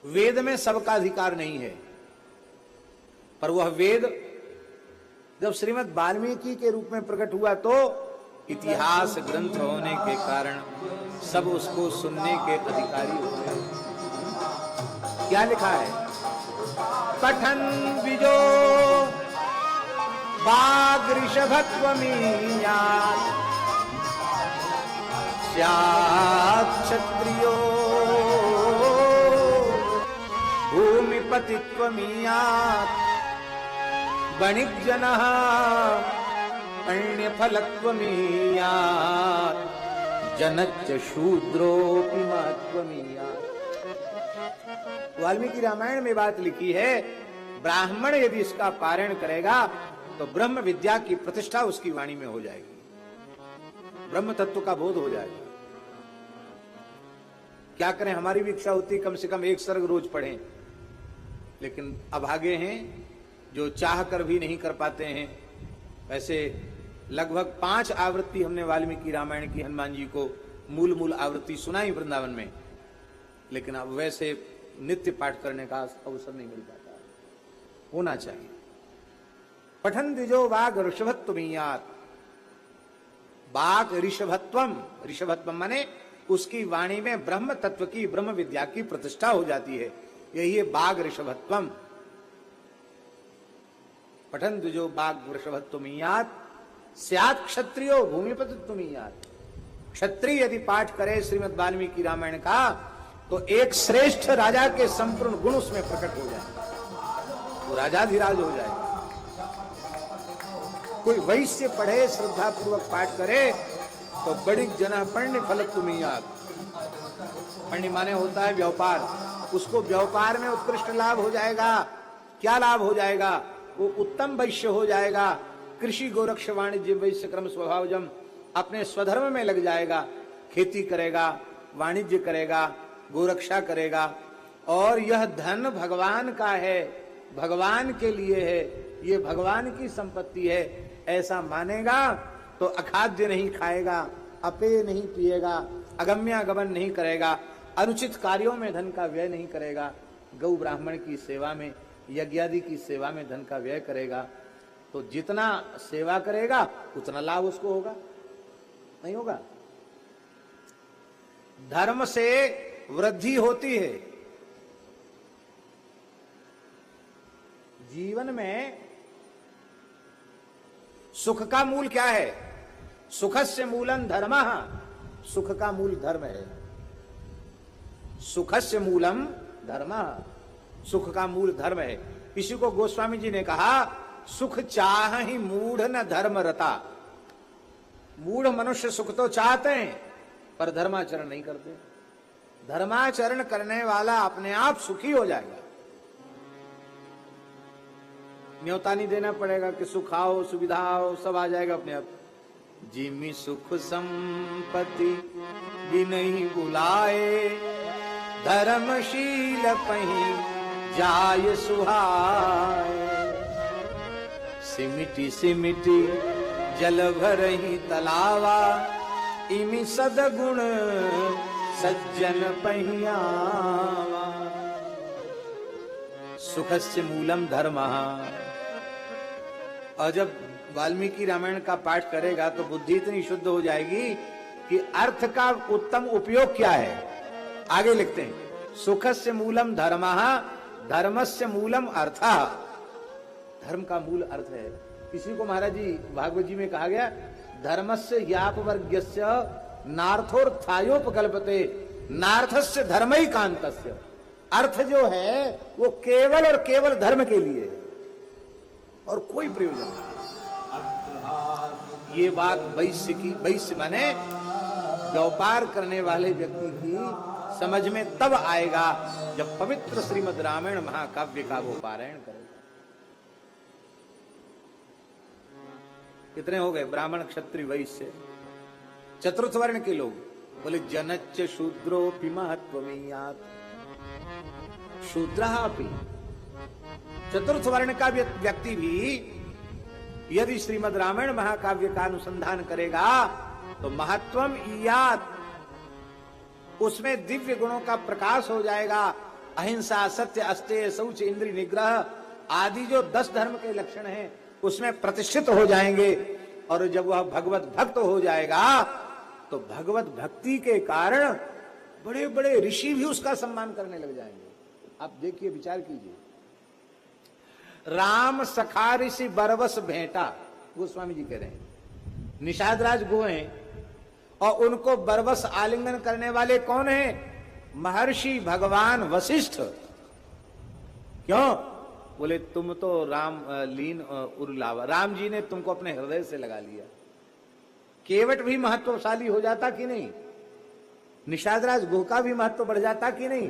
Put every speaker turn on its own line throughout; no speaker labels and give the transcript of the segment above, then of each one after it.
वेद में सबका अधिकार नहीं है, पर वह वेद जब श्रीमद् वाल्मीकि के रूप में प्रकट हुआ तो इतिहास ग्रंथ होने के कारण सब उसको सुनने के अधिकारी हो गए। क्या लिखा है? पठन विजो वागृषभत्वमीयात् स्यात् क्षत्रियो भूमिपतित्वमीयात् वणिज्जनः अन्यफलत्वमीयात् जनच्च शूद्रोऽपि महत्वमीयात्। वाल्मीकि रामायण में बात लिखी है, ब्राह्मण यदि इसका पारायण करेगा तो ब्रह्म विद्या की प्रतिष्ठा उसकी वाणी में हो जाएगी, ब्रह्म तत्व का बोध हो जाएगा। क्या करें, हमारी भी इच्छा होती कम से कम एक सर्ग रोज पढ़ें, लेकिन अभागे हैं जो चाह कर भी नहीं कर पाते हैं। वैसे लगभग 5 आवृत्ति हमने वाल्मीकि रामायण की हनुमान जी को मूल आवृत्ति सुनाई वृंदावन में, लेकिन अब वैसे नित्य पाठ करने का अवसर नहीं मिल पाता। होना चाहिए। पठन द्विजो वाग ऋषभत्वमीयात्। वाग ऋषभत्वम, ऋषभत्वम माने उसकी वाणी में ब्रह्म तत्व की, ब्रह्म विद्या की प्रतिष्ठा हो जाती है, यही है बाग ऋषभत्वम। पठन द्विजो बाग ऋषभत्वमीयात् स्यात् क्षत्रियो भूमिपतित्वमीयात्। क्षत्रिय यदि पाठ करे श्रीमद् वाल्मीकि रामायण का तो एक श्रेष्ठ राजा के संपूर्ण गुण उसमें प्रकट हो जाए, वो राजाधिराज हो जाए। कोई वैश्य पढ़े, श्रद्धा पूर्वक पाठ करे तो बड़ी जना पण्य फलत्वमीयात्। पण्य माने होता है व्यापार, उसको व्यापार में उत्कृष्ट लाभ हो जाएगा। क्या लाभ हो जाएगा? वो उत्तम वैश्य हो जाएगा। कृषि गोरक्ष वाणिज्य वैश्य क्रम स्वभावजम, अपने स्वधर्म में लग जाएगा, खेती करेगा, वाणिज्य करेगा, गोरक्षा करेगा। और यह धन भगवान का है, भगवान के लिए है, ये भगवान की संपत्ति है, ऐसा मानेगा तो अखाद्य नहीं खाएगा, अपेय नहीं पिएगा, अगम्यागमन नहीं करेगा, अनुचित कार्यों में धन का व्यय नहीं करेगा, गौ ब्राह्मण की सेवा में, यज्ञादि की सेवा में धन का व्यय करेगा, तो जितना सेवा करेगा उतना लाभ उसको होगा, नहीं होगा? धर्म से वृद्धि होती है। जीवन में सुख का मूल क्या है? सुखस्य मूलम धर्मः, सुख का मूल धर्म है। सुखस्य मूलम धर्मः, सुख का मूल धर्म है। इसी को गोस्वामी जी ने कहा, सुख चाह ही मूढ़ न धर्म रता। मूढ़ मनुष्य सुख तो चाहते हैं पर धर्माचरण नहीं करते। धर्माचरण करने वाला अपने आप सुखी हो जाएगा। न्योता नहीं देना पड़ेगा कि सुख आओ, सुविधा आओ, सब आ जाएगा अपने आप। जिमि सुख संपत्ति बिनहि बुलाए, धर्मशील पही जाय सुहाए। सिमिटी सिमिटी जल भरहि तलावा, इमि सदगुण सज्जन पहियावा। सुखस्य मूलम धर्मः। और जब वाल्मीकि रामायण का पाठ करेगा तो बुद्धि इतनी शुद्ध हो जाएगी कि अर्थ का उत्तम उपयोग क्या है। आगे लिखते हैं, सुखस्य मूलम धर्मः, धर्मस्य मूलम अर्थः। धर्म का मूल अर्थ है। इसी को महाराज जी भागवत जी में कहा गया, धर्मस्य यापवर्ग्यस्य नार्थोर्थायोपकल्पते, नार्थस्य धर्मैकान्तस्य। अर्थ जो है वो केवल और केवल धर्म के लिए है और कोई प्रयोजन नहीं। ये बात वैश्य की, वैश्य माने व्यापार करने वाले व्यक्ति की समझ में तब आएगा जब पवित्र श्रीमद् रामायण महाकाव्य का वो पारायण करेगा। कितने हो गए? ब्राह्मण, क्षत्रिय, वैश्य, चतुर्थ वर्ण के लोग। बोले जनच्च शूद्रोऽपि महत्वमीयात्। शूद्रः, चतुर्थ वर्ण का व्यक्ति भी यदि श्रीमद् रामायण महाकाव्य का अनुसंधान करेगा तो महत्वम इयात, उसमें दिव्य गुणों का प्रकाश हो जाएगा, अहिंसा, सत्य, अस्तेय, शौच, इंद्रिय निग्रह आदि जो 10 धर्म के लक्षण हैं उसमें प्रतिष्ठित हो जाएंगे। और जब वह भगवत भक्त हो जाएगा तो भगवत भक्ति के कारण बड़े बड़े ऋषि भी उसका सम्मान करने लग जाएंगे। आप देखिए, विचार कीजिए, राम सखा ऋषि बरबस भेंटा, गोस्वामी जी कह रहे हैं, निषाद राज गो हैं और उनको बरबस आलिंगन करने वाले कौन हैं? महर्षि भगवान वशिष्ठ। क्यों? बोले तुम तो राम लीन उर्लावा, राम जी ने तुमको अपने हृदय से लगा लिया। केवट भी महत्वशाली हो जाता कि नहीं? निषाद राज गो का भी महत्व बढ़ जाता कि नहीं?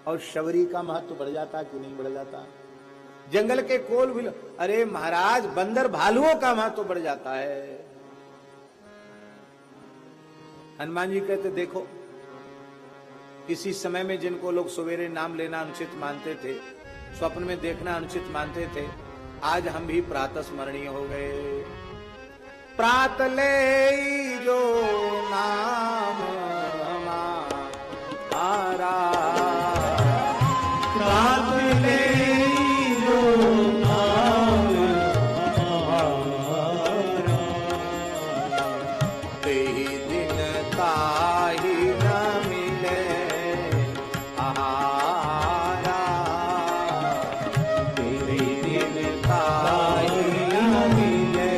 और शबरी का महत्व बढ़ जाता कि नहीं बढ़ जाता? जंगल के कोल भी, अरे महाराज बंदर भालुओं का महत्व बढ़ जाता है। हनुमान जी कहते देखो, किसी समय में जिनको लोग सवेरे नाम लेना अनुचित मानते थे, स्वप्न में देखना अनुचित मानते थे, आज हम भी प्रातः स्मरणीय हो गए। प्रात ले जो नाम हमारा, प्रात ले जो नाम हमारा, तेहि दिन ताहि न मिले आहारा, तेहि दिन ताहि न मिले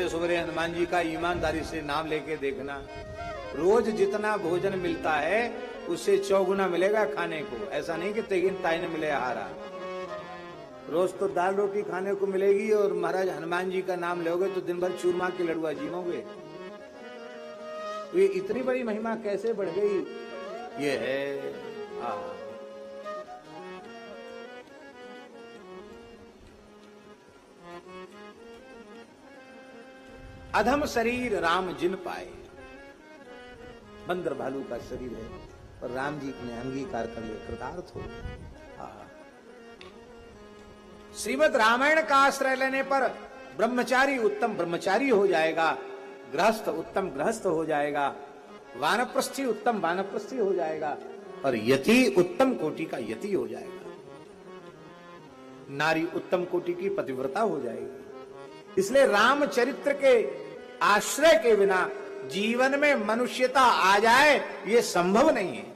सवेरे हनुमान जी का ईमानदारी से नाम लेके देखना, रोज जितना भोजन मिलता है उससे 4 गुना मिलेगा खाने को। ऐसा नहीं कि तेगिन ताई ने मिले आहारा। रोज तो दाल रोटी खाने को मिलेगी और महाराज हनुमान जी का नाम लोगे तो दिन भर चूरमा के लड़ुआ जीवोगे। ये इतनी बड़ी महिमा कैसे बढ़ गई? ये है अधम शरीर राम जिन पाए। बंदर भालू का शरीर है और राम जी ने अंगीकार कर लिया, कृतार्थ हो। श्रीमद् रामायण का आश्रय लेने पर ब्रह्मचारी उत्तम ब्रह्मचारी हो जाएगा, गृहस्थ उत्तम गृहस्थ हो जाएगा, वानप्रस्थी उत्तम वानप्रस्थी हो जाएगा और यति उत्तम कोटि का यति हो जाएगा, नारी उत्तम कोटि की पतिव्रता हो जाएगी। इसलिए रामचरित्र के आश्रय के बिना जीवन में मनुष्यता आ जाए ये संभव नहीं है।